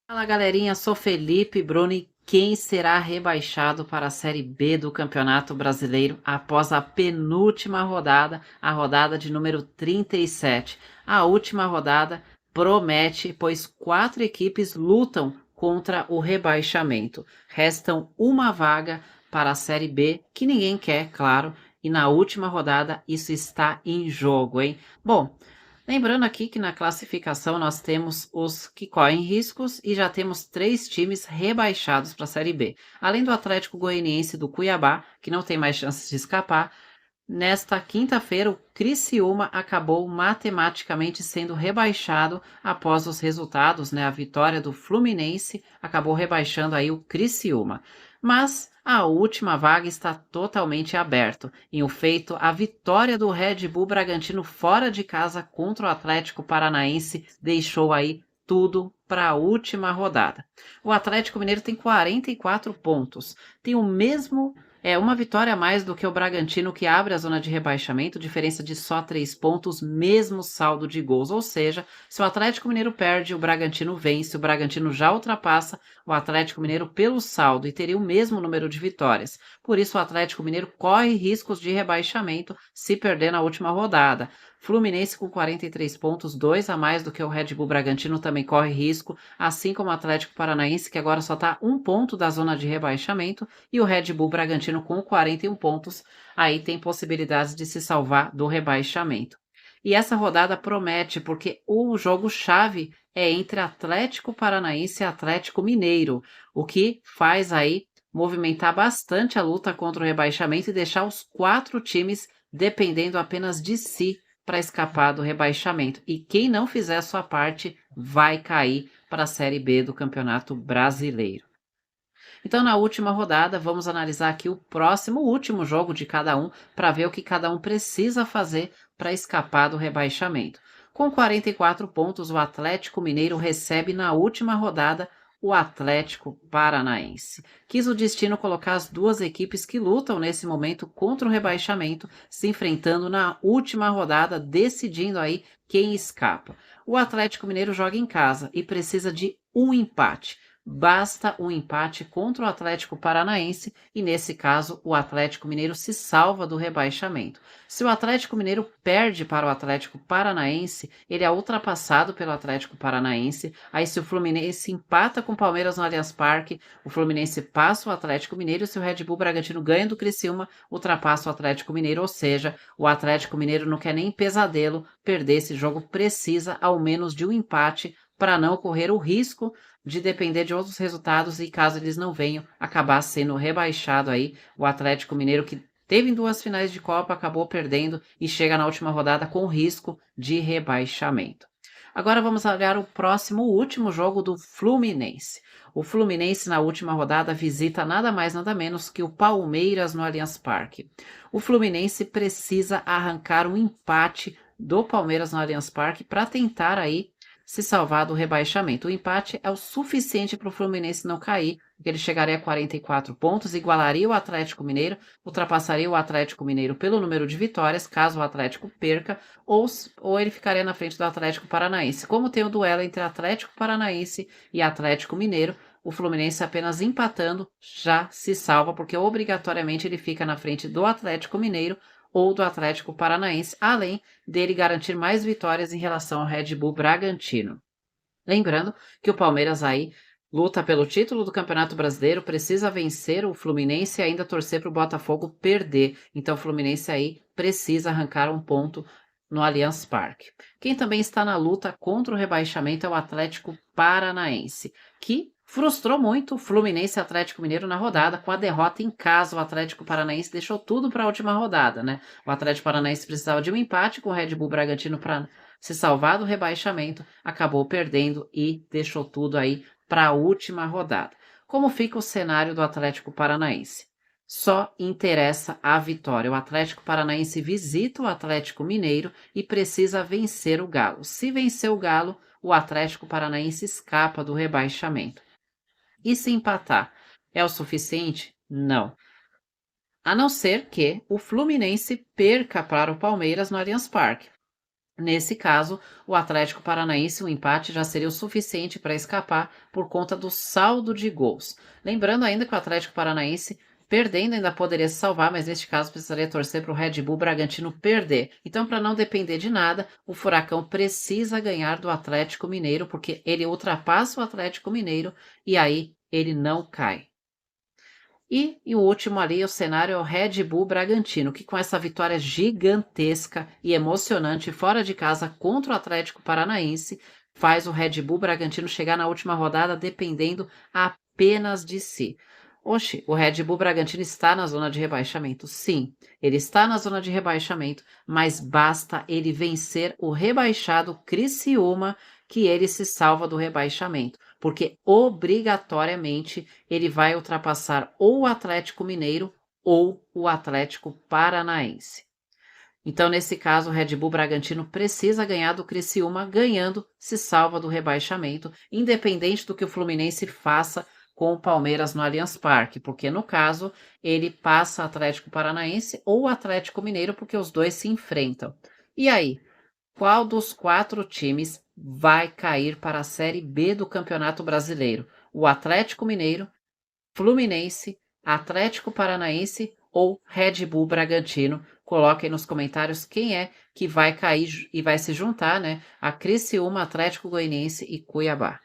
Fala galerinha, sou Felipe Bruno e quem será rebaixado para a Série B do Campeonato Brasileiro após a penúltima rodada, a rodada de número 37. A última rodada promete, pois 4 equipes lutam contra o rebaixamento. Restam uma vaga para a Série B, que ninguém quer, claro, e na última rodada isso está em jogo, hein? Bom, lembrando aqui que na classificação nós temos os que correm riscos e já temos 3 times rebaixados para a Série B. Além do Atlético Goianiense e do Cuiabá, que não tem mais chances de escapar, nesta quinta-feira o Criciúma acabou matematicamente sendo rebaixado após os resultados, né? A vitória do Fluminense acabou rebaixando aí o Criciúma. Mas a última vaga está totalmente aberta. Em o feito, a vitória do Red Bull Bragantino fora de casa contra o Atlético Paranaense deixou aí tudo para a última rodada. O Atlético Mineiro tem 44 pontos, tem o mesmo uma vitória a mais do que o Bragantino, que abre a zona de rebaixamento, diferença de só 3 pontos, mesmo saldo de gols. Ou seja, se o Atlético Mineiro perde, o Bragantino vence, o Bragantino já ultrapassa o Atlético Mineiro pelo saldo e teria o mesmo número de vitórias. Por isso, o Atlético Mineiro corre riscos de rebaixamento se perder na última rodada. Fluminense com 43 pontos, 2 a mais do que o Red Bull Bragantino, também corre risco, assim como o Atlético Paranaense, que agora só está 1 ponto da zona de rebaixamento, e o Red Bull Bragantino com 41 pontos, aí tem possibilidades de se salvar do rebaixamento. E essa rodada promete, porque o jogo-chave é entre Atlético Paranaense e Atlético Mineiro, o que faz aí movimentar bastante a luta contra o rebaixamento e deixar os 4 times dependendo apenas de si para escapar do rebaixamento. E quem não fizer a sua parte vai cair para a Série B do Campeonato Brasileiro. Então, na última rodada, vamos analisar aqui o próximo, o último jogo de cada um, para ver o que cada um precisa fazer para escapar do rebaixamento. Com 44 pontos, o Atlético Mineiro recebe na última rodada o Atlético Paranaense. Quis o destino colocar as duas equipes que lutam nesse momento contra o rebaixamento, se enfrentando na última rodada, decidindo aí quem escapa. O Atlético Mineiro joga em casa e precisa de um empate. Basta um empate contra o Atlético Paranaense e, nesse caso, o Atlético Mineiro se salva do rebaixamento. Se o Atlético Mineiro perde para o Atlético Paranaense, ele é ultrapassado pelo Atlético Paranaense. Aí, se o Fluminense empata com o Palmeiras no Allianz Parque, o Fluminense passa o Atlético Mineiro. Se o Red Bull Bragantino ganha do Criciúma, ultrapassa o Atlético Mineiro. Ou seja, o Atlético Mineiro não quer nem pesadelo perder esse jogo, precisa ao menos de um empate para não correr o risco de depender de outros resultados e caso eles não venham, acabar sendo rebaixado aí o Atlético Mineiro, que teve em 2 finais de Copa, acabou perdendo e chega na última rodada com risco de rebaixamento. Agora vamos olhar o próximo, o último jogo do Fluminense. O Fluminense na última rodada visita nada mais nada menos que o Palmeiras no Allianz Parque. O Fluminense precisa arrancar um empate do Palmeiras no Allianz Parque para tentar aí se salvar do rebaixamento. O empate é o suficiente para o Fluminense não cair, porque ele chegaria a 44 pontos, igualaria o Atlético Mineiro, ultrapassaria o Atlético Mineiro pelo número de vitórias, caso o Atlético perca, ou ele ficaria na frente do Atlético Paranaense. Como tem o duelo entre Atlético Paranaense e Atlético Mineiro, o Fluminense apenas empatando já se salva, porque obrigatoriamente ele fica na frente do Atlético Mineiro ou do Atlético Paranaense, além dele garantir mais vitórias em relação ao Red Bull Bragantino. Lembrando que o Palmeiras aí luta pelo título do Campeonato Brasileiro, precisa vencer o Fluminense e ainda torcer para o Botafogo perder. Então o Fluminense aí precisa arrancar um ponto no Allianz Parque. Quem também está na luta contra o rebaixamento é o Atlético Paranaense, que frustrou muito o Fluminense e Atlético Mineiro na rodada. Com a derrota em casa, o Atlético Paranaense deixou tudo para a última rodada, né? O Atlético Paranaense precisava de um empate com o Red Bull Bragantino para se salvar do rebaixamento, acabou perdendo e deixou tudo aí para a última rodada. Como fica o cenário do Atlético Paranaense? Só interessa a vitória. O Atlético Paranaense visita o Atlético Mineiro e precisa vencer o Galo. Se vencer o Galo, o Atlético Paranaense escapa do rebaixamento. E se empatar, é o suficiente? Não. A não ser que o Fluminense perca para o Palmeiras no Allianz Parque. Nesse caso, o Atlético Paranaense, o empate já seria o suficiente para escapar por conta do saldo de gols. Lembrando ainda que o Atlético Paranaense, perdendo, ainda poderia se salvar, mas neste caso precisaria torcer para o Red Bull Bragantino perder. Então, para não depender de nada, o Furacão precisa ganhar do Atlético Mineiro, porque ele ultrapassa o Atlético Mineiro e aí ele não cai. E o último ali, o cenário é o Red Bull Bragantino, que com essa vitória gigantesca e emocionante fora de casa contra o Atlético Paranaense, faz o Red Bull Bragantino chegar na última rodada dependendo apenas de si. Oxe, o Red Bull Bragantino está na zona de rebaixamento. Sim, ele está na zona de rebaixamento, mas basta ele vencer o rebaixado Criciúma que ele se salva do rebaixamento, porque obrigatoriamente ele vai ultrapassar ou o Atlético Mineiro ou o Atlético Paranaense. Então, nesse caso, o Red Bull Bragantino precisa ganhar do Criciúma, ganhando se salva do rebaixamento, independente do que o Fluminense faça com o Palmeiras no Allianz Parque, porque no caso ele passa Atlético Paranaense ou Atlético Mineiro, porque os dois se enfrentam. E aí, qual dos quatro times vai cair para a Série B do Campeonato Brasileiro? O Atlético Mineiro, Fluminense, Atlético Paranaense ou Red Bull Bragantino? Coloquem nos comentários quem é que vai cair e vai se juntar, né, a Criciúma, Atlético Goianiense e Cuiabá.